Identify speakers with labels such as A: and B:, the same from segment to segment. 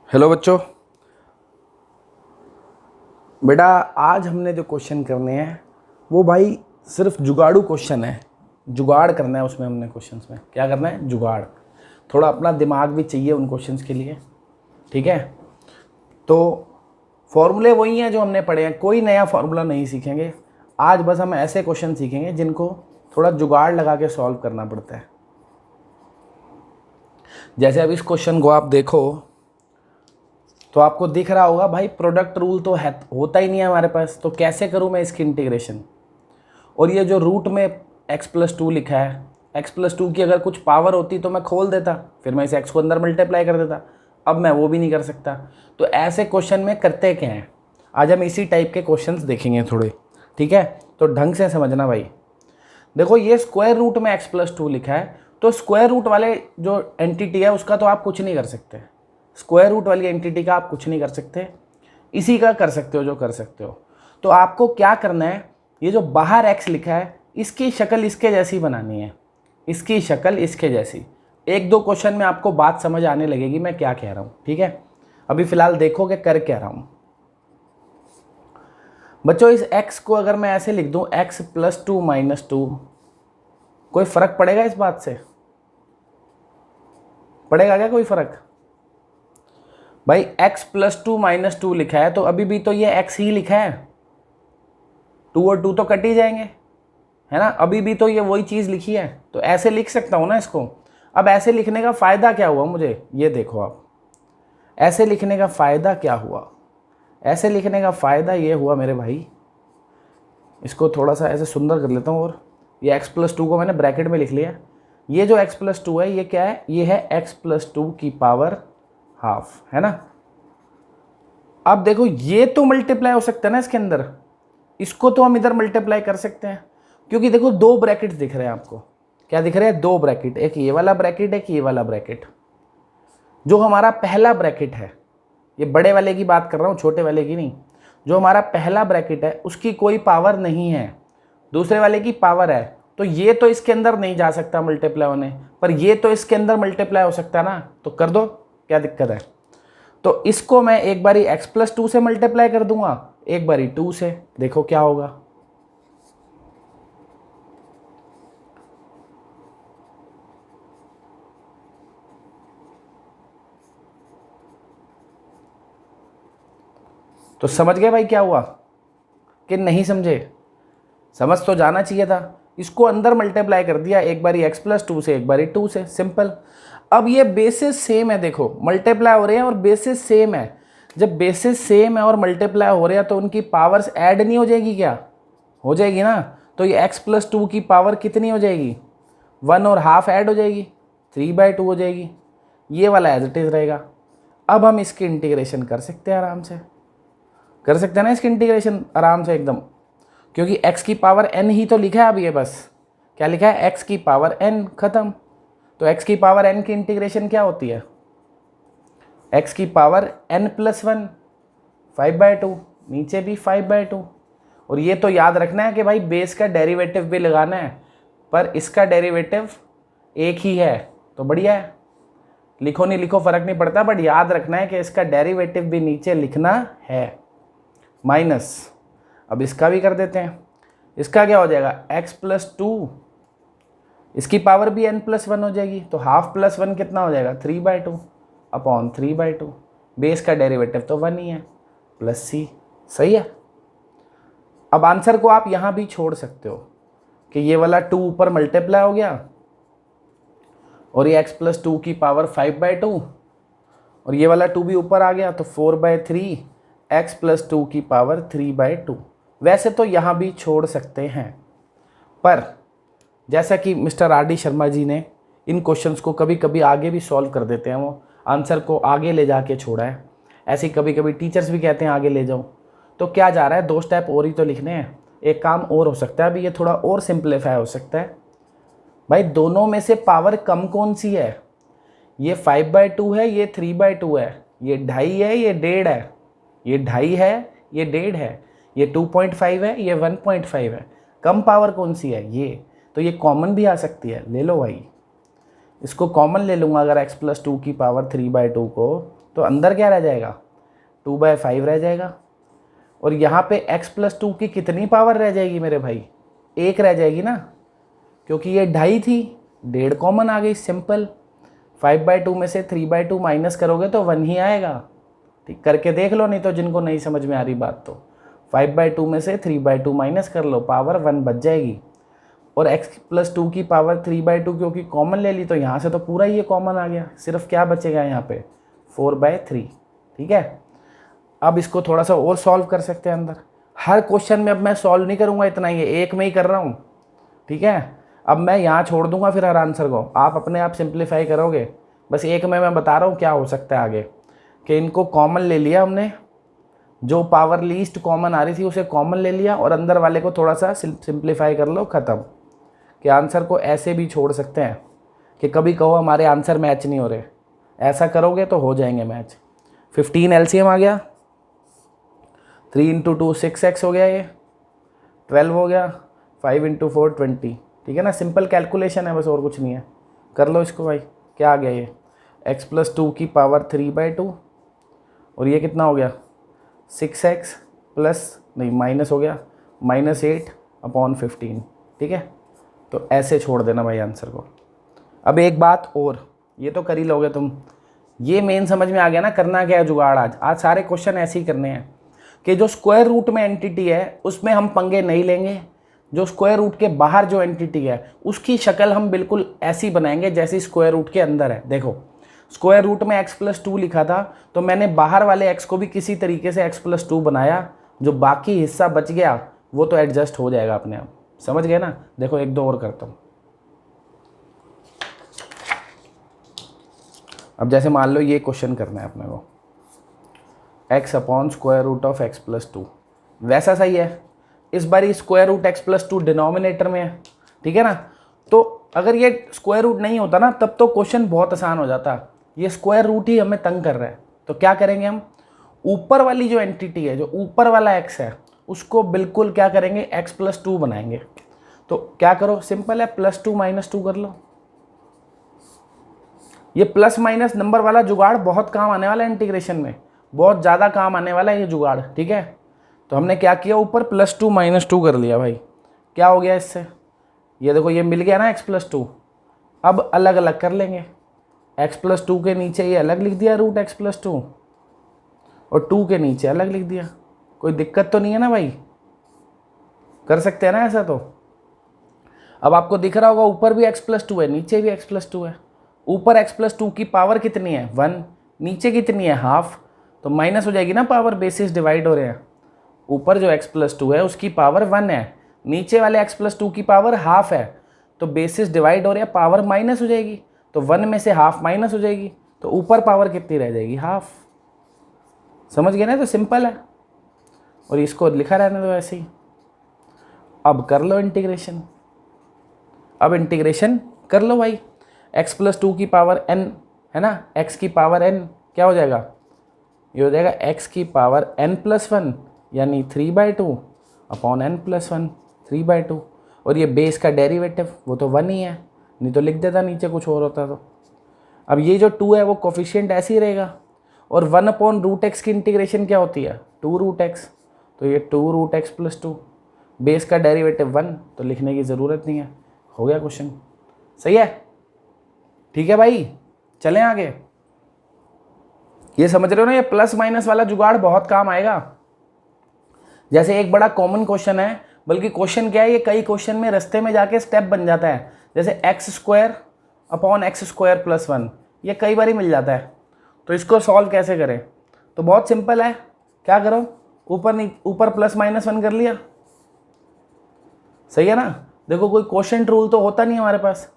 A: Hello बच्चों। बेटा आज हमने जो क्वेश्चन करने हैं वो भाई सिर्फ जुगाड़ू क्वेश्चन है। जुगाड़ करना है उसमें हमने क्वेश्चंस में क्या करना है, जुगाड़। थोड़ा अपना दिमाग भी चाहिए उन क्वेश्चंस के लिए, ठीक है। तो फॉर्मूले वही हैं जो हमने पढ़े हैं, कोई नया फार्मूला नहीं सीखेंगे। आज बस हम ऐसे क्वेश्चन सीखेंगे जिनको थोड़ा जुगाड़ लगा के सॉल्व करना पड़ता है। जैसे अब इस क्वेश्चन को आप देखो तो आपको दिख रहा होगा भाई, प्रोडक्ट रूल तो है होता ही नहीं है हमारे पास, तो कैसे करूं मैं इसकी इंटीग्रेशन। और ये जो रूट में x+2 लिखा है, x+2 की अगर कुछ पावर होती तो मैं खोल देता, फिर मैं इस x को अंदर मल्टीप्लाई कर देता। अब मैं वो भी नहीं कर सकता। तो ऐसे क्वेश्चन में करते क्या हैं, आज हम इसी टाइप के क्वेश्चंस देखेंगे थोड़े, ठीक है। तो ढंग से समझना भाई। देखो ये स्क्वायर रूट में x+2 लिखा है, तो स्क्वायर रूट वाले जो एंटिटी है उसका तो आप कुछ नहीं कर सकते। स्क्वायर रूट वाली एंटिटी का आप कुछ नहीं कर सकते, इसी का कर सकते हो जो कर सकते हो। तो आपको क्या करना है, ये जो बाहर x लिखा है इसकी शक्ल इसके जैसी बनानी है, इसकी शक्ल इसके जैसी। एक दो क्वेश्चन में आपको बात समझ आने लगेगी मैं क्या कह रहा हूँ, ठीक है। अभी फिलहाल देखो कि कर क्या रहा हूँ। बच्चों इस x को अगर मैं ऐसे लिख दूँ x+2 - 2, कोई फर्क पड़ेगा इस बात से? पड़ेगा क्या कोई फर्क? भाई x+2 - 2 लिखा है तो अभी भी तो ये x ही लिखा है, 2 और 2 तो कट ही जाएंगे, है ना। अभी भी तो ये वही चीज़ लिखी है, तो ऐसे लिख सकता हूँ ना इसको। अब ऐसे लिखने का फ़ायदा क्या हुआ मुझे, ये देखो आप, ऐसे लिखने का फ़ायदा क्या हुआ। ऐसे लिखने का फ़ायदा ये हुआ मेरे भाई, इसको थोड़ा सा ऐसे सुंदर कर लेता हूँ। और ये x+2 को मैंने ब्रैकेट में लिख लिया। ये जो x+2 है ये क्या है, ये है x+2 की पावर हाफ, है ना। अब देखो ये तो मल्टीप्लाई हो सकता है ना इसके अंदर, इसको तो हम इधर मल्टीप्लाई कर सकते हैं, क्योंकि देखो दो ब्रैकेट दिख रहे हैं आपको। क्या दिख रहे हैं? दो ब्रैकेट, एक ये वाला ब्रैकेट एक ये वाला ब्रैकेट। जो हमारा पहला ब्रैकेट है, ये बड़े वाले की बात कर रहा हूँ, छोटे वाले की नहीं। जो हमारा पहला ब्रैकेट है उसकी कोई पावर नहीं है, दूसरे वाले की पावर है। तो ये तो इसके अंदर नहीं जा सकता मल्टीप्लाई होने, पर ये तो इसके अंदर मल्टीप्लाई हो सकता है ना, तो कर दो, क्या दिक्कत है। तो इसको मैं एक बारी x+2 से मल्टीप्लाई कर दूंगा, एक बारी 2 से, देखो क्या होगा। तो समझ गए भाई क्या हुआ कि नहीं समझे? समझ तो जाना चाहिए था। इसको अंदर मल्टीप्लाई कर दिया, एक बारी x+2 से एक बारी 2 से, सिंपल। अब ये बेसिस सेम है, देखो मल्टीप्लाई हो रहे हैं और बेसिस सेम है। जब बेसिस सेम है और मल्टीप्लाई हो रहे हैं तो उनकी पावर्स ऐड नहीं हो जाएगी क्या? हो जाएगी ना। तो ये x+2 की पावर कितनी हो जाएगी, 1 और हाफ ऐड हो जाएगी, 3/2 हो जाएगी। ये वाला एज इट इज रहेगा। अब हम इसकी इंटीग्रेशन कर सकते हैं आराम से, कर सकते हैं ना इसकी इंटीग्रेशन आराम से एकदम, क्योंकि x की पावर n ही तो लिखा है। अब ये बस क्या लिखा है, x की पावर n, खत्म। तो x की पावर n की इंटीग्रेशन क्या होती है, x की पावर n+1, 5/2, नीचे भी 5/2। और ये तो याद रखना है कि भाई बेस का डेरिवेटिव भी लगाना है, पर इसका डेरिवेटिव एक ही है तो बढ़िया है। लिखो नहीं लिखो फ़र्क नहीं पड़ता, बट याद रखना है कि इसका डेरिवेटिव भी नीचे लिखना है, माइनस। अब इसका भी कर देते हैं। इसका क्या हो जाएगा, x+2, इसकी पावर भी n+1 हो जाएगी, तो हाफ प्लस 1 कितना हो जाएगा, 3/2 अपॉन 3/2। बेस का डेरिवेटिव तो 1 ही है, प्लस c, सही है। अब आंसर को आप यहाँ भी छोड़ सकते हो कि ये वाला 2 ऊपर मल्टीप्लाई हो गया और ये x+2 की पावर 5/2, और ये वाला 2 भी ऊपर आ गया तो 4/3, x+2 की पावर 3/2। वैसे तो यहाँ भी छोड़ सकते हैं, पर जैसा कि मिस्टर RD शर्मा जी ने इन क्वेश्चंस को कभी कभी आगे भी सॉल्व कर देते हैं, वो आंसर को आगे ले जाके छोड़ा है। ऐसे कभी कभी टीचर्स भी कहते हैं आगे ले जाओ, तो क्या जा रहा है, 2 स्टेप और ही तो लिखने हैं। एक काम और हो सकता है, अभी ये थोड़ा और सिंप्लीफाई हो सकता है। भाई दोनों में से पावर कम कौन सी है, ये 5/2 है, ये 3/2 है, ये 2.5 है, ये 1.5 है, ये 2.5 है, ये 1.5 है, ये 2.5 है, ये 1.5 है। कम पावर कौन सी है, ये। तो ये कॉमन भी आ सकती है, ले लो भाई, इसको कॉमन ले लूँगा अगर x+2 की पावर 3/2 को, तो अंदर क्या रह जाएगा, 2/5 रह जाएगा। और यहाँ पे x+2 की कितनी पावर रह जाएगी मेरे भाई, 1 रह जाएगी ना, क्योंकि ये 2.5 थी, 1.5 कॉमन आ गई, सिंपल। 5/2 में से 3/2 माइनस करोगे तो 1 ही आएगा। ठीक, करके देख लो, नहीं तो जिनको नहीं समझ में आ रही बात तो 5/2 में से 3/2 माइनस कर लो, पावर 1 बच जाएगी। और x+2 की पावर 3/2 क्योंकि कॉमन ले ली तो यहाँ से तो पूरा ही ये कॉमन आ गया, सिर्फ क्या बचेगा यहाँ पे, 4/3। ठीक है, अब इसको थोड़ा सा और सॉल्व कर सकते हैं अंदर। हर क्वेश्चन में अब मैं सॉल्व नहीं करूँगा इतना ही, एक में ही कर रहा हूँ। ठीक है, अब मैं यहाँ छोड़ दूंगा फिर हर आंसर को, आप अपने आप सिंप्लीफाई करोगे। बस एक में मैं बता रहा हूँ क्या हो सकता है आगे, कि इनको कॉमन ले लिया हमने, जो पावर लीस्ट कॉमन आ रही थी उसे कॉमन ले लिया, और अंदर वाले को थोड़ा सा सिंप्लीफाई कर लो, ख़त्म। कि आंसर को ऐसे भी छोड़ सकते हैं कि कभी कहो हमारे आंसर मैच नहीं हो रहे, ऐसा करोगे तो हो जाएंगे मैच। 15 LCM आ गया, 3 × 2 6x हो गया, ये 12 हो गया, 5 × 4 20। ठीक है ना, सिंपल कैलकुलेशन है बस, और कुछ नहीं है। कर लो इसको भाई, क्या आ गया ये, x+2 की पावर 3/2, और ये कितना हो गया 6x प्लस नहीं माइनस हो गया -8/15। ठीक है, तो ऐसे छोड़ देना भाई आंसर को। अब एक बात और, ये तो कर ही लोगे तुम, ये मेन समझ में आ गया ना करना क्या है जुगाड़। आज सारे क्वेश्चन ऐसे ही करने हैं कि जो स्क्वायर रूट में एंटिटी है उसमें हम पंगे नहीं लेंगे, जो स्क्वायर रूट के बाहर जो एंटिटी है उसकी शक्ल हम बिल्कुल ऐसी बनाएंगे जैसी स्क्वायर रूट के अंदर है। देखो, स्क्वायर रूट में x+2 लिखा था तो मैंने बाहर वाले x को भी किसी तरीके से x+2 बनाया, जो बाकी हिस्सा बच गया वो तो एडजस्ट हो जाएगा अपने आप। समझ गए ना। देखो एक दो और करता हूँ। अब जैसे मान लो ये क्वेश्चन करना है अपने को, x/√of x+2, वैसा सही है। इस बार ये स्क्वायर रूट x+2 डिनोमिनेटर में है, ठीक है ना। तो अगर ये स्क्वायर रूट नहीं होता ना तब तो क्वेश्चन बहुत आसान हो जाता, ये स्क्वायर रूट ही हमें तंग कर रहा है। तो क्या करेंगे हम, ऊपर वाली जो एंटिटी है, जो ऊपर वाला x है, उसको बिल्कुल क्या करेंगे, x+2 बनाएंगे। तो क्या करो, सिंपल है, +2 - 2 कर लो। ये प्लस माइनस नंबर वाला जुगाड़ बहुत काम आने वाला है इंटीग्रेशन में, बहुत ज़्यादा काम आने वाला है ये जुगाड़। ठीक है, तो हमने क्या किया, ऊपर +2 - 2 कर लिया भाई। क्या हो गया इससे, ये देखो ये मिल गया ना x+2। अब अलग अलग कर लेंगे, x+2 के नीचे ये अलग लिख दिया रूट x+2, और 2 के नीचे अलग लिख दिया। कोई दिक्कत तो नहीं है ना भाई, कर सकते हैं ना ऐसा। तो अब आपको दिख रहा होगा ऊपर भी x+2 है, नीचे भी x+2 है। ऊपर x+2 की पावर कितनी है, 1, नीचे कितनी है, हाफ, तो माइनस हो जाएगी ना पावर, बेसिस डिवाइड हो रहे हैं। ऊपर जो x+2 है उसकी पावर 1 है, नीचे वाले x+2 की पावर हाफ है, तो बेसिस डिवाइड हो रहे हैं, पावर माइनस हो जाएगी, तो 1 में से हाफ माइनस हो जाएगी, तो ऊपर पावर कितनी रह जाएगी, हाफ। समझ गए ना, तो सिंपल है, और इसको लिखा रहने दो ऐसे ही। अब कर लो इंटीग्रेशन, अब इंटीग्रेशन कर लो भाई। x+2 की पावर n है ना, x की पावर n क्या हो जाएगा, ये हो जाएगा x की पावर n+1 यानी 3/2/n+1 3/2। और ये बेस का डेरिवेटिव वो तो 1 ही है, नहीं तो लिख देता नीचे कुछ और होता तो। अब ये जो 2 है वो कोफिशिएंट ऐसे ही रहेगा, और 1/√x की इंटीग्रेशन क्या होती है, 2√x, तो ये 2√x+2, बेस का डेरिवेटिव 1, तो लिखने की ज़रूरत नहीं है। हो गया क्वेश्चन, सही है। ठीक है भाई, चलें आगे। ये समझ रहे हो ना, ये प्लस माइनस वाला जुगाड़ बहुत काम आएगा। जैसे एक बड़ा कॉमन क्वेश्चन है, बल्कि क्वेश्चन क्या है, ये कई क्वेश्चन में रास्ते में जाके स्टेप बन जाता है। जैसे x² / x² + 1, ये कई बार ही मिल जाता है। तो इसको सॉल्व कैसे करें, तो बहुत सिंपल है। क्या करो, ऊपर +-1 कर लिया, सही है ना। देखो कोई क्वोशिएंट रूल तो होता नहीं हमारे पास,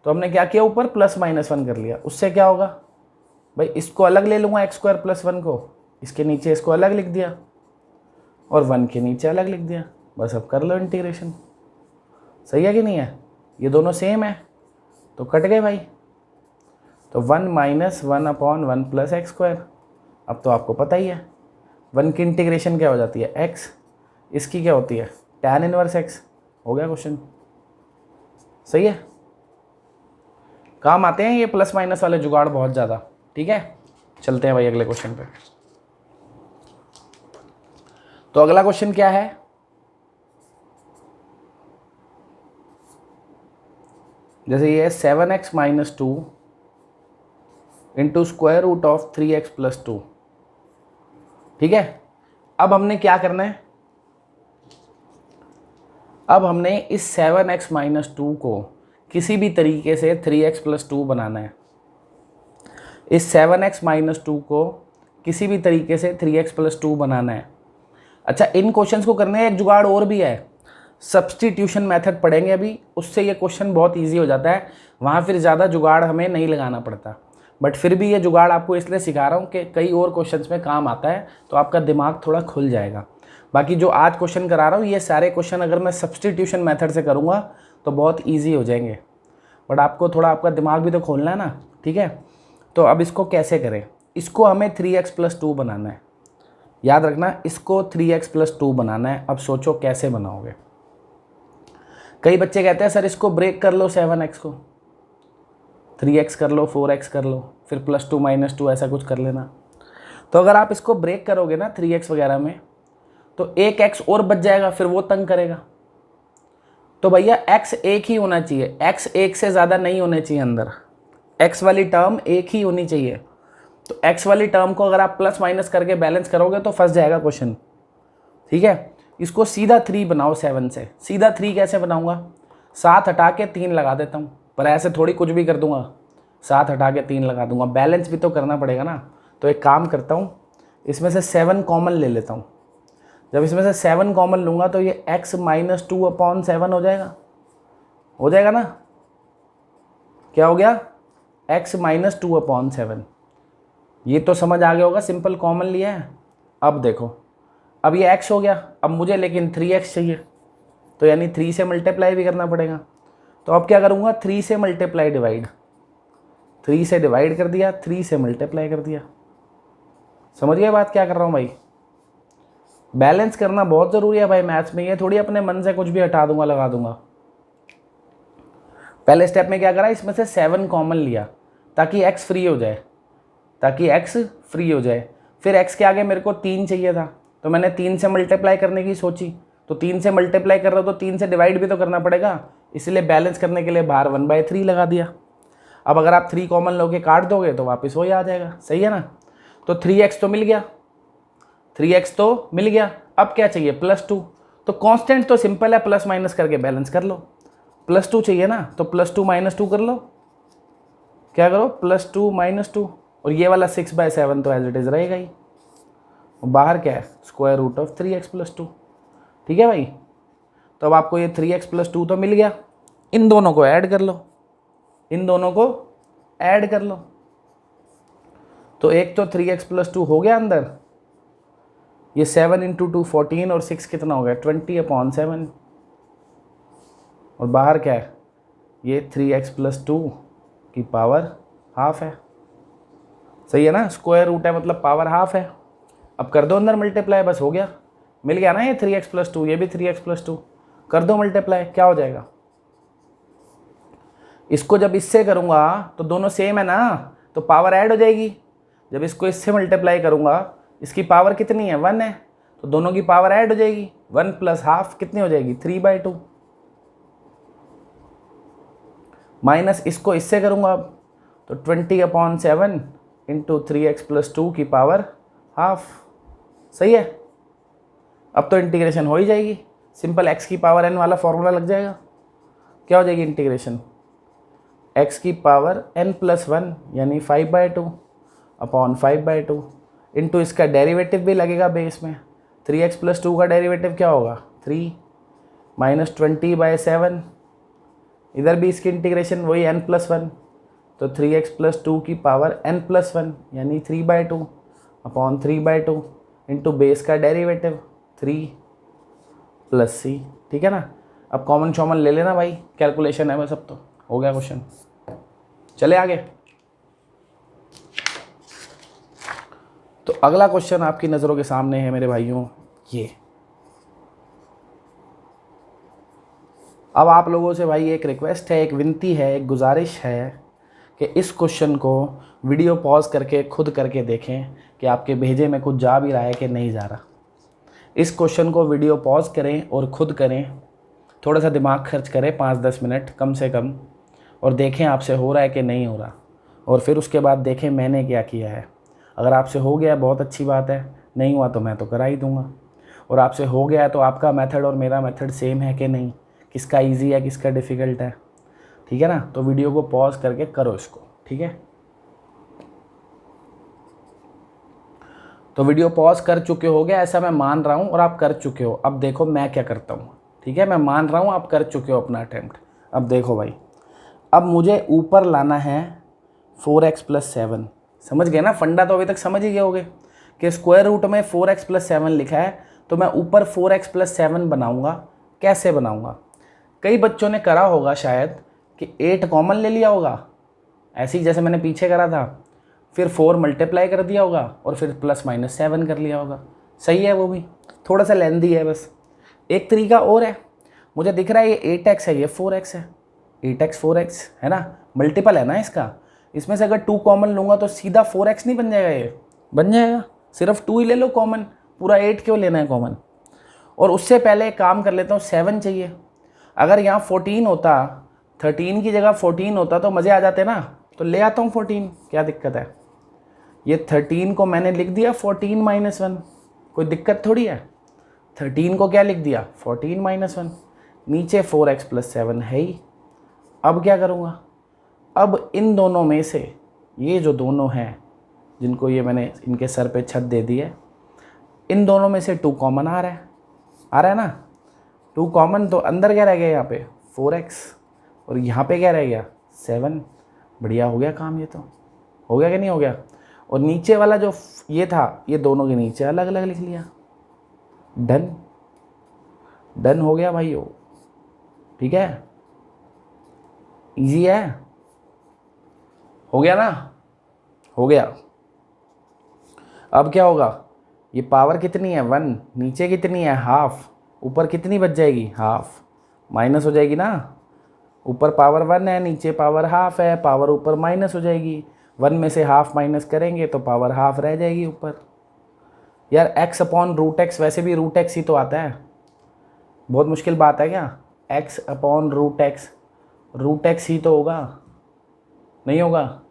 A: तो हमने क्या किया, ऊपर +-1 कर लिया। उससे क्या होगा भाई, इसको अलग ले लूँगा x² + 1 को, इसके नीचे इसको अलग लिख दिया, और 1 के नीचे अलग लिख दिया। बस अब कर लो इंटीग्रेशन, सही है कि नहीं है, ये दोनों सेम है तो कट गए भाई। तो 1 - 1/1 + x²। अब तो आपको पता ही है 1 की इंटीग्रेशन क्या हो जाती है, x, इसकी क्या होती है, tan 1x। हो गया क्वेश्चन, सही है। काम आते हैं ये प्लस माइनस वाले जुगाड़ बहुत ज़्यादा। ठीक है, चलते हैं भाई अगले क्वेश्चन पे। तो अगला क्वेश्चन क्या है, जैसे ये 7x minus 2 into square root of 3x plus 2। ठीक है, अब हमने क्या करना है, अब हमने इस 7x माइनस 2 को किसी भी तरीके से 3x प्लस 2 बनाना है। इस 7x माइनस 2 को किसी भी तरीके से 3x प्लस 2 बनाना है। अच्छा, इन क्वेश्चंस को करने एक जुगाड़ और भी है, सब्स्टिट्यूशन मेथड पढ़ेंगे अभी, उससे ये क्वेश्चन बहुत इजी हो जाता है, वहाँ फिर ज़्यादा जुगाड़ हमें नहीं लगाना पड़ता। बट फिर भी ये जुगाड़ आपको इसलिए सिखा रहा हूँ कि कई और क्वेश्चंस में काम आता है, तो आपका दिमाग थोड़ा खुल जाएगा। बाकी जो आज क्वेश्चन करा रहा हूँ, ये सारे क्वेश्चन अगर मैं सब्स्टिट्यूशन मेथड से करूँगा तो बहुत ईजी हो जाएंगे, बट आपको थोड़ा आपका दिमाग भी तो खोलना है ना। ठीक है, तो अब इसको कैसे करें, इसको हमें 3x प्लस 2 बनाना है, याद रखना, इसको 3x प्लस 2 बनाना है। अब सोचो कैसे बनाओगे। कई बच्चे कहते हैं सर इसको ब्रेक कर लो, 7x को 3x कर लो, 4x कर लो, फिर प्लस 2 माइनस 2 ऐसा कुछ कर लेना। तो अगर आप इसको ब्रेक करोगे ना 3x वगैरह में, तो एक x और बच जाएगा, फिर वो तंग करेगा। तो भैया x एक ही होना चाहिए, x एक से ज़्यादा नहीं होने चाहिए अंदर, x वाली टर्म एक ही होनी चाहिए। तो x वाली टर्म को अगर आप प्लस माइनस करके बैलेंस करोगे तो फंस जाएगा क्वेश्चन। ठीक है, इसको सीधा 3 बनाओ 7 से। सीधा 3 कैसे बनाऊंगा, 7 हटा के 3 लगा देता हूँ, पर ऐसे थोड़ी कुछ भी कर दूंगा, 7 हटा के 3 लगा दूंगा, बैलेंस भी तो करना पड़ेगा ना। तो एक काम करता हूँ, इसमें से 7 कॉमन ले लेता हूँ। जब इसमें से 7 कॉमन लूँगा तो ये x माइनस 2 अपॉन 7 हो जाएगा ना। क्या हो गया, x माइनस 2 अपॉन 7। ये तो समझ आ गया होगा, सिंपल कॉमन लिया है। अब देखो, अब ये x हो गया, अब मुझे लेकिन 3x चाहिए, तो यानी 3 से मल्टीप्लाई भी करना पड़ेगा। तो अब क्या करूँगा, 3 से मल्टीप्लाई डिवाइड, 3 से डिवाइड कर दिया, 3 से मल्टीप्लाई कर दिया। समझ गए बात क्या कर रहा हूँ भाई। बैलेंस करना बहुत ज़रूरी है भाई मैथ्स में, ये थोड़ी अपने मन से कुछ भी हटा दूंगा लगा दूंगा। पहले स्टेप में क्या करा, इसमें से 7 कॉमन लिया ताकि x फ्री हो जाए, फिर x के आगे मेरे को 3 चाहिए था, तो मैंने 3 से मल्टीप्लाई करने की सोची। तो 3 से मल्टीप्लाई कर रहा हूँ तो 3 से डिवाइड भी तो करना पड़ेगा, इसलिए बैलेंस करने के लिए बाहर 1/3 लगा दिया। अब अगर आप 3 कॉमन लोगे काट दोगे तो वापस वही आ जाएगा, सही है ना। तो 3x तो मिल गया, 3x तो मिल गया। अब क्या चाहिए, +2। तो कांस्टेंट तो सिंपल है, प्लस माइनस करके बैलेंस कर लो। +2 चाहिए ना, तो +2 - 2 कर लो। क्या करो, +2 - 2, और ये वाला 6/7 तो एज इट इज़ रहेगा ही। बाहर क्या है, स्क्वायर रूट ऑफ 3x + 2। ठीक है भाई, तो अब आपको ये 3x + 2 तो मिल गया, इन दोनों को ऐड कर लो, तो एक तो 3x + 2 हो गया अंदर, ये 7 × 2 14 और 6 कितना हो गया, 20/7, और बाहर क्या है, ये 3x + 2 की पावर हाफ है। सही है ना, स्क्वायर रूट है मतलब पावर हाफ है। अब कर दो अंदर मल्टीप्लाई, बस हो गया, मिल गया ना ये 3x + 2, ये भी 3x + 2, कर दो मल्टीप्लाई, क्या हो जाएगा। इसको जब इससे करूँगा तो दोनों सेम है ना, तो पावर ऐड हो जाएगी। जब इसको इससे मल्टीप्लाई करूँगा, इसकी पावर कितनी है, 1 है, तो दोनों की पावर ऐड हो जाएगी, 1 + हाफ कितनी हो जाएगी, 3/2। माइनस इसको इससे करूँगा अब, तो 20/7 × 3x + 2 की पावर हाफ। सही है, अब तो इंटीग्रेशन हो ही जाएगी, सिंपल x की पावर n वाला फॉर्मूला लग जाएगा। क्या हो जाएगी इंटीग्रेशन, x की पावर n + 1 यानी 5/2 अपॉन 5/2 इंटू इसका डेरिवेटिव भी लगेगा बेस में। 3x + 2 का डेरिवेटिव क्या होगा, 3 - 20/7, इधर भी इसकी इंटीग्रेशन वही n + 1, तो 3x + 2 की पावर n + 1 यानी 3/2 अपॉन 3/2 इंटू बेस का डेरिवेटिव 3 + c। ठीक है ना, अब कॉमन शॉमन ले लेना भाई, कैलकुलेशन है बस, अब तो हो गया क्वेश्चन। चले आगे। तो अगला क्वेश्चन आपकी नज़रों के सामने है मेरे भाइयों, ये। अब आप लोगों से भाई एक रिक्वेस्ट है, एक विनती है, एक गुजारिश है कि इस क्वेश्चन को वीडियो पॉज करके खुद करके देखें कि आपके भेजे में कुछ जा भी रहा है कि नहीं जा रहा। इस क्वेश्चन को वीडियो पॉज करें और खुद करें, थोड़ा सा दिमाग खर्च करें 5-10 मिनट कम से कम, और देखें आपसे हो रहा है कि नहीं हो रहा, और फिर उसके बाद देखें मैंने क्या किया है। अगर आपसे हो गया बहुत अच्छी बात है, नहीं हुआ तो मैं तो करा ही दूंगा। और आपसे हो गया है तो आपका मेथड और मेरा मेथड सेम है कि नहीं, किसका ईजी है किसका डिफ़िकल्ट है, ठीक है ना। तो वीडियो को पॉज करके करो इसको, ठीक है। तो वीडियो पॉज कर चुके हो गया ऐसा मैं मान रहा हूँ, और आप कर चुके हो। अब देखो मैं क्या करता हूँ, ठीक है। मैं मान रहा हूँ आप कर चुके हो अपना अटेम्प्ट। अब देखो भाई, अब मुझे ऊपर लाना है 4x + 7। समझ गए ना, फंडा तो अभी तक समझ ही गए होगे कि स्क्वायर रूट में 4x + 7 लिखा है, तो मैं ऊपर 4x + 7 बनाऊंगा। कैसे बनाऊंगा? कई बच्चों ने करा होगा शायद कि 8 कॉमन ले लिया होगा, ऐसे ही जैसे मैंने पीछे करा था, फिर 4 मल्टीप्लाई कर दिया होगा और फिर +-7 कर लिया होगा। सही है, वो भी थोड़ा सा लेंदी है। बस एक तरीका और है, मुझे दिख रहा है ये 8x है, ये 4x है, 8x 4x है ना, मल्टीपल है ना इसका। इसमें से अगर 2 कॉमन लूँगा तो सीधा 4x नहीं बन जाएगा, ये बन जाएगा। सिर्फ 2 ही ले लो कॉमन, पूरा 8 क्यों लेना है कॉमन। और उससे पहले एक काम कर लेता हूँ, 7 चाहिए। अगर यहाँ 14 होता, 13 की जगह 14 होता तो मज़े आ जाते ना, तो ले आता हूँ 14, क्या दिक्कत है। ये 13 को मैंने लिख दिया 14 - 1, कोई दिक्कत थोड़ी है। 13 को क्या लिख दिया 14 - 1, नीचे 4x + 7 है ही। अब क्या करूँगा, अब इन दोनों में से ये जो दोनों हैं जिनको ये मैंने इनके सर पे छत दे दी है, इन दोनों में से 2 कॉमन आ रहा है, आ रहा है ना। 2 कॉमन, तो अंदर क्या रह गया यहाँ पे 4x, और यहाँ पे क्या रह गया 7। बढ़िया हो गया काम, ये तो हो गया कि नहीं हो गया। और नीचे वाला जो ये था, ये दोनों के नीचे अलग अलग लिख लिया। डन, डन हो गया भाइयों, ठीक है, इजी है, हो गया ना, हो गया। अब क्या होगा, ये पावर कितनी है 1, नीचे कितनी है हाफ, ऊपर कितनी बच जाएगी हाफ, माइनस हो जाएगी ना। ऊपर पावर 1 है, नीचे पावर हाफ है, पावर ऊपर माइनस हो जाएगी। 1 में से हाफ माइनस करेंगे तो पावर हाफ रह जाएगी ऊपर। यार x/√x, वैसे भी √x ही तो आता है, बहुत मुश्किल बात है क्या। x/√x, √x ही तो होगा, नहीं होगा।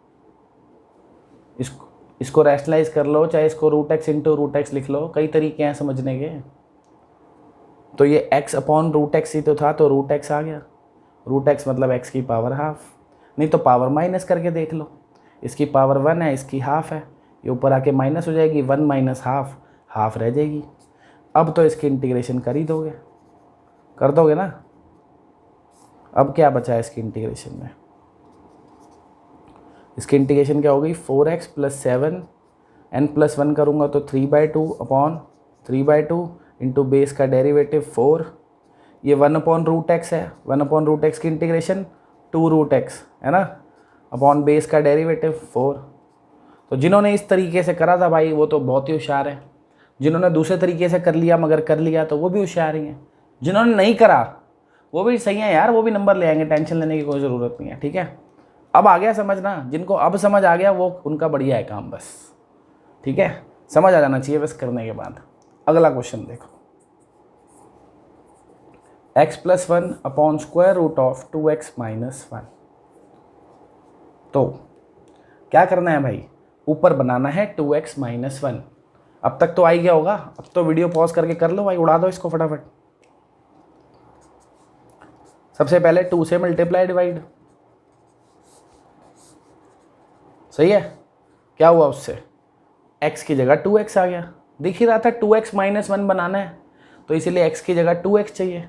A: इसको रैशनलाइज कर लो, चाहे इसको √x × √x लिख लो, कई तरीके हैं समझने के। तो ये x/√x ही तो था, तो √x आ गया। √x मतलब x की पावर हाफ, नहीं तो पावर माइनस करके देख लो। इसकी पावर 1 है, इसकी हाफ है, ये ऊपर आके माइनस हो जाएगी, 1 - हाफ, हाफ रह जाएगी। अब तो इसकी इंटीग्रेशन कर ही दोगे, कर दोगे ना। अब क्या बचा है इसकी इंटीग्रेशन में, इसकी इंटीग्रेशन क्या हो गई 4x + 7, n+1 करूँगा तो 3/2 इंटू बेस का डेरिवेटिव 4, ये 1/√x है, 1/√x की इंटीग्रेशन 2√x है ना, अपॉन बेस का डेरिवेटिव 4। तो जिन्होंने इस तरीके से करा था भाई वो तो बहुत ही होशियार है, जिन्होंने दूसरे तरीके से कर लिया मगर कर लिया तो वो भी होशियार ही हैं, जिन्होंने नहीं करा वो भी सही है यार, वो भी नंबर ले आएंगे, टेंशन लेने की कोई ज़रूरत नहीं है, ठीक है। अब आ गया समझना, जिनको अब समझ आ गया वो उनका बढ़िया है काम, बस ठीक है, समझ आ जाना चाहिए बस करने के बाद। अगला क्वेश्चन देखो, x + 1 अपॉन √2x - 1। तो क्या करना है भाई, ऊपर बनाना है 2x - 1। अब तक तो आ ही गया होगा, अब तो वीडियो पॉज करके कर लो भाई, उड़ा दो इसको फटाफट। सबसे पहले 2 से मल्टीप्लाई डिवाइड, सही है। क्या हुआ उससे, x की जगह 2x आ गया, दिख ही रहा था 2x - 1 बनाना है, तो इसीलिए x की जगह 2x चाहिए।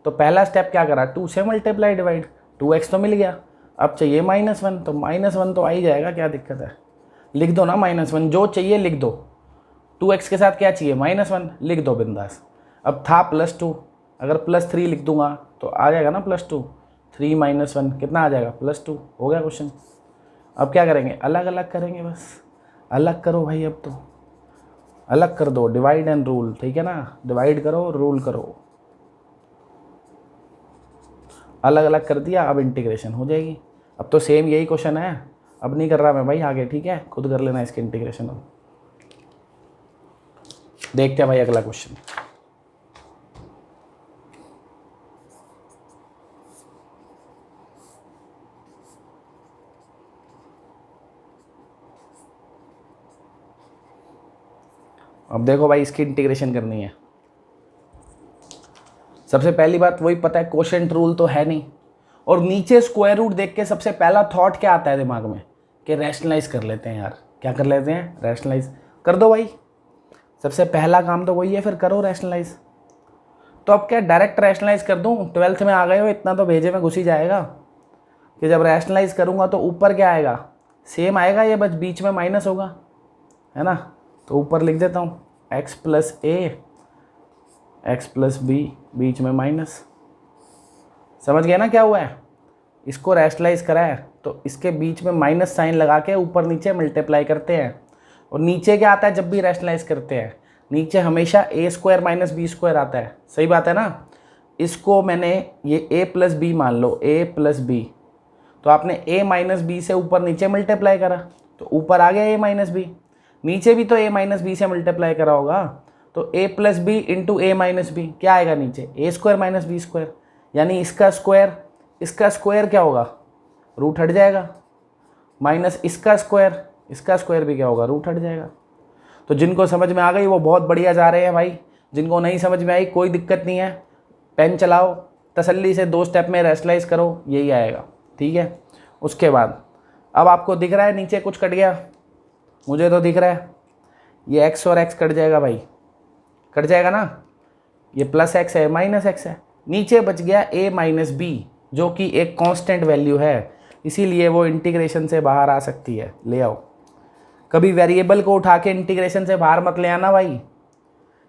A: तो पहला स्टेप क्या करा, 2 से मल्टीप्लाई डिवाइड, 2x तो मिल गया, अब चाहिए -1, तो -1 तो आ ही जाएगा, क्या दिक्कत है, लिख दो ना -1, जो चाहिए लिख दो। 2x के साथ क्या चाहिए -1, लिख दो बिंदास। अब था +2, अगर +3 लिख दूंगा तो आ जाएगा ना +2, 3 - 1 कितना आ जाएगा +2, हो गया क्वेश्चन। अब क्या करेंगे, अलग अलग करेंगे, बस अलग करो भाई, अब तो अलग कर दो, डिवाइड एंड रूल, ठीक है ना, डिवाइड करो रूल करो, अलग अलग कर दिया, अब इंटीग्रेशन हो जाएगी। अब तो सेम यही क्वेश्चन है, अब नहीं कर रहा मैं भाई आगे, ठीक है, खुद कर लेना इसके इंटीग्रेशन। अब देखते हैं भाई अगला क्वेश्चन। अब देखो भाई इसकी इंटीग्रेशन करनी है। सबसे पहली बात वही पता है, कोशेंट रूल तो है नहीं, और नीचे स्क्वायर रूट देख के सबसे पहला थॉट क्या आता है दिमाग में कि रैशनलाइज कर लेते हैं यार। क्या कर लेते हैं? रैशनलाइज कर दो भाई, सबसे पहला काम तो वही है, फिर करो रैशनलाइज। तो अब क्या डायरेक्ट रैशनलाइज कर दूं? 12th में आ गए हो, इतना तो भेजे में घुस ही जाएगा कि जब रैशनलाइज करूंगा तो ऊपर क्या आएगा? सेम आएगा, ये बस बीच में माइनस होगा, है ना। तो ऊपर लिख देता हूँ x प्लस ए एक्स प्लस बी, बीच में माइनस। समझ गए ना क्या हुआ है? इसको रैशनलाइज करा है तो इसके बीच में माइनस साइन लगा के ऊपर नीचे मल्टीप्लाई करते हैं। और नीचे क्या आता है जब भी रैशनलाइज करते हैं? नीचे हमेशा ए स्क्वायर माइनस बी स्क्वायर आता है। सही बात है ना। इसको मैंने ये a प्लस बी मान लो, a प्लस बी, तो आपने a माइनस बी से ऊपर नीचे मल्टीप्लाई करा तो ऊपर आ गया a माइनस बी। नीचे भी तो a माइनस बी से मल्टीप्लाई करा होगा, तो a plus B into A minus B क्या आएगा नीचे? A square minus B square, यानी इसका स्क्वायर क्या होगा? रूट हट जाएगा, माइनस इसका स्क्वायर भी क्या होगा? रूट हट जाएगा। तो जिनको समझ में आ गई वो बहुत बढ़िया जा रहे हैं भाई, जिनको नहीं समझ में आई कोई दिक्कत नहीं है, पेन चलाओ, तसल्ली से 2 स्टेप में रैशनलाइज करो, यही आएगा, ठीक है। उसके बाद अब आपको दिख रहा है नीचे कुछ कट गया, मुझे तो दिख रहा है ये x और x कट जाएगा भाई, कट जाएगा ना। ये प्लस x है माइनस x है, नीचे बच गया a माइनस बी जो कि एक कांस्टेंट वैल्यू है, इसीलिए वो इंटीग्रेशन से बाहर आ सकती है। ले आओ, कभी वेरिएबल को उठा के इंटीग्रेशन से बाहर मत ले आना भाई।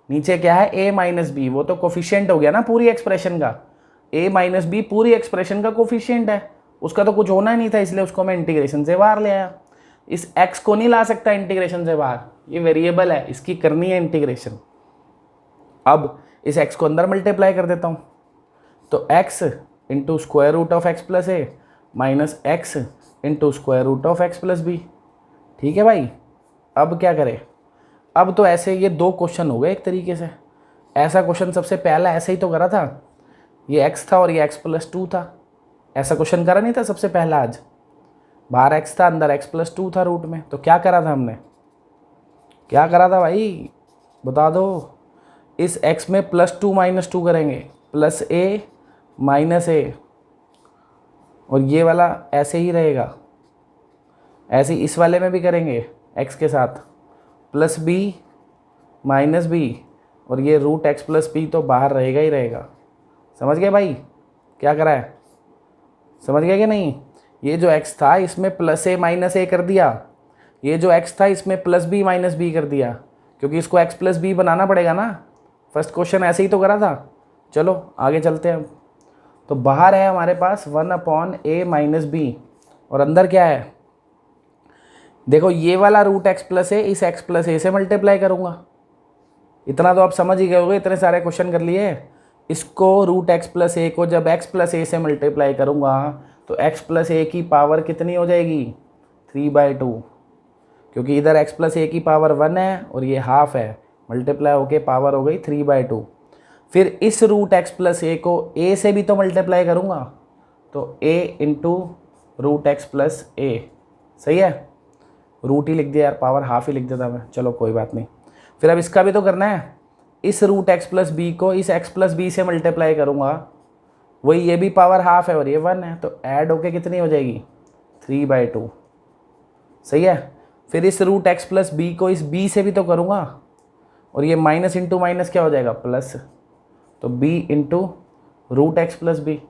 A: नीचे क्या है? a माइनस बी, वो तो कोफिशिएंट हो गया ना पूरी एक्सप्रेशन का। a माइनस बी पूरी एक्सप्रेशन का कोफिशिएंट है, उसका तो कुछ होना ही नहीं था, इसलिए उसको मैं इंटीग्रेशन से बाहर ले आया। इस x को नहीं ला सकता इंटीग्रेशन से बाहर, ये वेरिएबल है, इसकी करनी है इंटीग्रेशन। अब इस x को अंदर मल्टीप्लाई कर देता हूँ, तो x into square root of X plus A minus X into square root of X plus B. ठीक है भाई। अब क्या करें? अब तो ऐसे ये 2 क्वेश्चन हो गए एक तरीके से। ऐसा क्वेश्चन सबसे पहला ऐसे ही तो करा था, ये x था और ये x प्लस 2 था। ऐसा क्वेश्चन करा नहीं था सबसे पहला आज? बाहर x था, अंदर x प्लस 2 था रूट में। तो क्या करा था हमने? क्या करा था भाई बता दो? इस x में प्लस 2 माइनस 2 करेंगे, प्लस a माइनस a, और ये वाला ऐसे ही रहेगा। ऐसे ही इस वाले में भी करेंगे x के साथ, प्लस b माइनस b, और ये रूट x प्लस b तो बाहर रहेगा ही रहेगा। समझ गए भाई क्या करा है? समझ गए कि नहीं? ये जो x था इसमें प्लस a माइनस a कर दिया, ये जो x था इसमें प्लस b माइनस b कर दिया, क्योंकि इसको x प्लस b बनाना पड़ेगा ना। फर्स्ट क्वेश्चन ऐसे ही तो करा था। चलो आगे चलते हैं। तो बाहर है हमारे पास 1/a माइनस b, और अंदर क्या है? देखो ये वाला रूट x प्लस a इस x प्लस a से मल्टीप्लाई करूँगा। इतना तो आप समझ ही गए होगे, इतने सारे क्वेश्चन कर लिए। इसको रूट x प्लस a को जब x प्लस a से मल्टीप्लाई करूँगा तो x प्लस a की पावर कितनी हो जाएगी? 3/2, क्योंकि इधर x प्लस a की पावर 1 है और ये हाफ है, मल्टीप्लाई होके पावर हो गई 3/2। फिर इस रूट x प्लस a को a से भी तो मल्टीप्लाई करूँगा, तो a into root X plus a। सही है, रूट ही लिख दिया यार, पावर हाफ ही लिख देता मैं, चलो कोई बात नहीं। फिर अब इसका भी तो करना है। इस रूट x प्लस बी को इस x प्लस बी से मल्टीप्लाई करूँगा, वही ये भी पावर हाफ है और ये 1 है, तो ऐड होके कितनी हो जाएगी? 3/2। सही है। फिर इस रूट x प्लस बी को इस b से भी तो करूँगा, और ये माइनस इंटू माइनस क्या हो जाएगा? प्लस, तो b into root X plus B.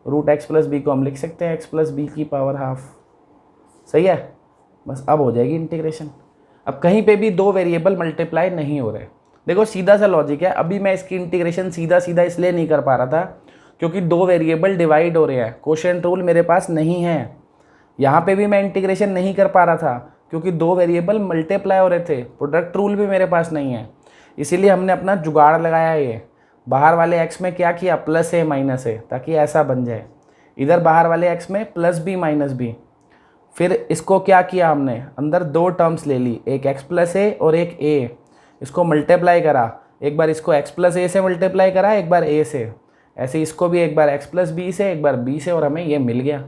A: Root X plus B को हम लिख सकते हैं x प्लस बी की पावर हाफ। सही है। बस अब हो जाएगी इंटीग्रेशन। अब कहीं पे भी 2 वेरिएबल मल्टीप्लाई नहीं हो रहे। देखो सीधा सा लॉजिक है। अभी मैं इसकी इंटीग्रेशन सीधा सीधा इसलिए नहीं कर पा रहा था क्योंकि 2 वेरिएबल डिवाइड हो रहे हैं, कोशेंट रूल मेरे पास नहीं है। यहाँ पे भी मैं इंटीग्रेशन नहीं कर पा रहा था क्योंकि 2 वेरिएबल मल्टीप्लाई हो रहे थे, प्रोडक्ट रूल भी मेरे पास नहीं है। इसीलिए हमने अपना जुगाड़ लगाया है। ये बाहर वाले x में क्या किया? प्लस a माइनस a, ताकि ऐसा बन जाए। इधर बाहर वाले x में प्लस b माइनस b। फिर इसको क्या किया हमने, अंदर दो टर्म्स ले ली, एक x प्लस ए और एक a, इसको मल्टीप्लाई करा, एक बार इसको x प्लस ए से मल्टीप्लाई करा, एक बार a से, ऐसे इसको भी एक बार x प्लस बी से, एक बार b से, और हमें ये मिल गया।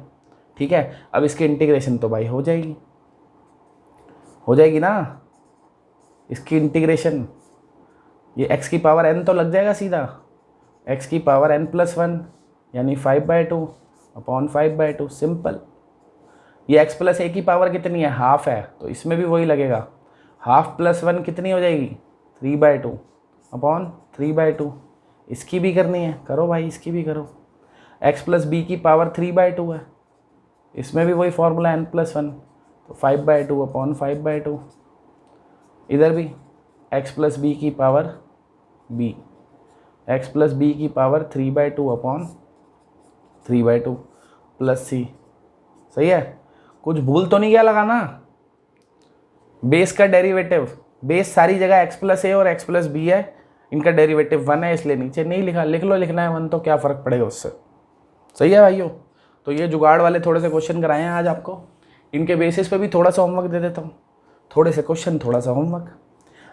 A: ठीक है, अब इसकी इंटीग्रेशन तो भाई हो जाएगी ना, इसकी इंटीग्रेशन, ये x की पावर n तो लग जाएगा सीधा, x की पावर n प्लस 1 यानी 5/2 अपॉन 5/2, सिंपल। ये x प्लस ए की पावर कितनी है, हाफ है, तो इसमें भी वही लगेगा, हाफ प्लस 1 कितनी हो जाएगी, 3/2 अपॉन 3/2। इसकी भी करनी है, करो भाई, इसकी भी करो। x प्लस बी की पावर 3/2 है, इसमें भी वही फॉर्मूला n प्लस 1, तो 5/2 अपॉन 5/2। इधर भी x प्लस बी की power b, x plus B की पावर 3/2 अपॉन 3/2 प्लस c। सही है, कुछ भूल तो नहीं गया लगाना। बेस का डेरिवेटिव, बेस सारी जगह x प्लस ए और x प्लस बी है, इनका डेरिवेटिव 1 है, इसलिए नीचे नहीं लिखा, लिख लो, लिखना है 1 तो क्या फ़र्क पड़ेगा उससे। सही है भाइयों, तो ये जुगाड़ वाले थोड़े से क्वेश्चन कराए हैं आज आपको, इनके बेसिस पे भी थोड़ा सा होमवर्क दे देता हूँ, थोड़े से क्वेश्चन थोड़ा सा होमवर्क।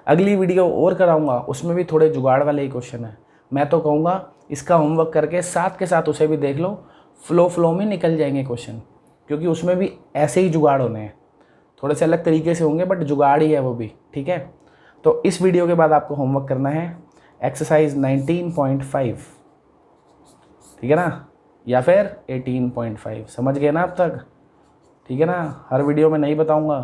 A: अगली वीडियो और कराऊंगा, उसमें भी थोड़े जुगाड़ वाले ही क्वेश्चन है। मैं तो कहूँगा इसका होमवर्क करके साथ के साथ उसे भी देख लो, फ्लो में निकल जाएंगे क्वेश्चन, क्योंकि उसमें भी ऐसे ही जुगाड़ होने हैं, थोड़े से अलग तरीके से होंगे बट जुगाड़ ही है वो भी। ठीक है, तो इस वीडियो के बाद आपको होमवर्क करना है एक्सरसाइज 19.5, ठीक है ना, या फिर 18.5, समझ गए ना अब तक। ठीक है ना, हर वीडियो में नहीं बताऊंगा।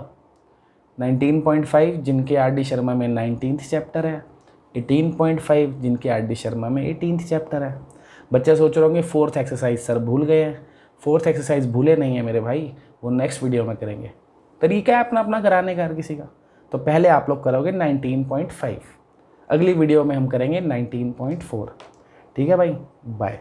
A: 19.5 जिनके आर डी शर्मा में 19th चैप्टर है, 18.5 जिनके आर डी शर्मा में 18th चैप्टर है। बच्चे सोच रहे होंगे 4th एक्सरसाइज सर भूल गए हैं, 4th एक्सरसाइज भूले नहीं है मेरे भाई, वो नेक्स्ट वीडियो में करेंगे। तरीका है अपना अपना कराने का हर किसी का, तो पहले आप लोग करोगे 19.5, अगली वीडियो में हम करेंगे 19.4। ठीक है भाई, बाय।